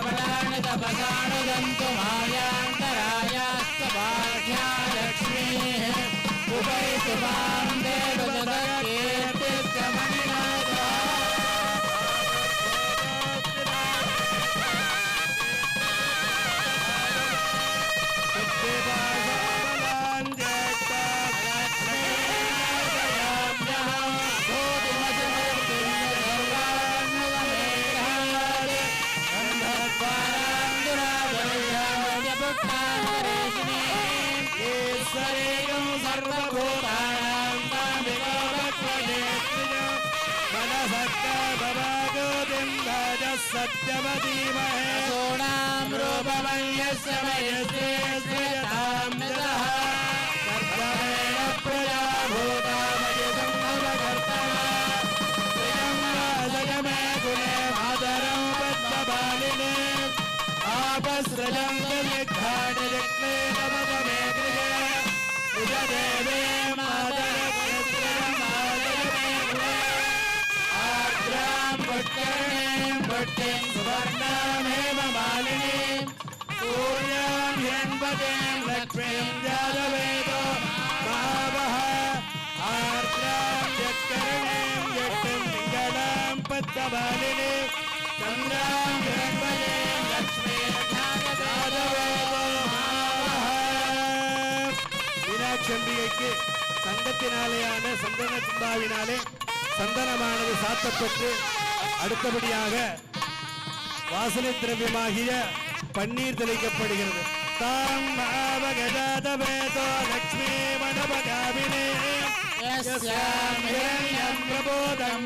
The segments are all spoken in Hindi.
पदानि तपसानुदन्तु मायान्तरायाश्च बाह्या लक्ष्मीः उपैतु मां देवजगत्कीर्तिश्च मणिनाथः सत्यवतीमहे सोणां रूपमन्यस्य मयस्ते श्रियतां नतः कर्तमेण प्रजा भूतामयसंभवकर्तः श्रियं वासयमे कुले मातरं पद्मपालिने आपसृजं विघ्नानि जग्ने नमतमे गृहे निजदेवे मातरश्रियं वासयमे कुले आर्द्रां पुष्करिणीं भट्टिं सुवर्णामेव मालिनीं सूर्यां हिरण्मतीं लक्ष्मीं जातवेदो महावः आर्द्रां जट्करिणीं जट्टिं पिङ्गलां पद्ममालिनीं चन्द्रां हिरण्मतीं लक्ष्मीं जातवेदो महावः மீனாட்சியம்பிகைக்கு தங்கத்தினாலேயான சந்தன கும்பாவினாலே சந்தனமானது சாத்தப்பட்டு அடுத்தபடியாக வாசனை திரவியமாகிய பன்னீர் தெளிக்கப்படுகிறது. தாம் பாவகஜாதவேதோ லக்ஷ்மீ மணபகாவினே யஸ்யாம் ஹிரண்யம் பிரபோதம்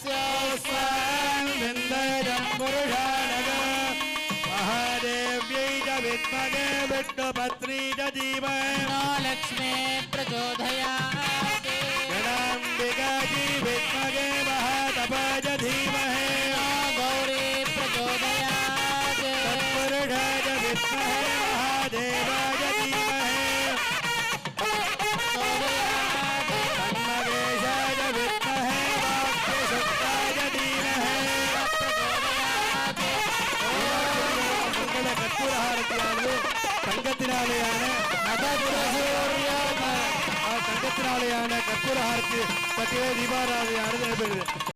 காவோதாஸ்யோஸ்வாம் விந்தயம் புருஷானக महादेव्यै च विद्महे विष्णुपत्नी च धीमहि लक्ष्मी प्रचोदयात् गणाम्बिकायै विद्महे महातपाय च धीमहि गौरी प्रचोदयात् तत्पुरुषाय विद्महे महादेवाय धीमहि तन्महेशाय विद्महे वाक्यशुद्धाय धीमहि கற்பூரஹாரத்தியானது தங்கத்தினாலேயான கற்பூரஹாரத்தி பற்றிய தீபாராதனையானது நடைபெறுகிறது.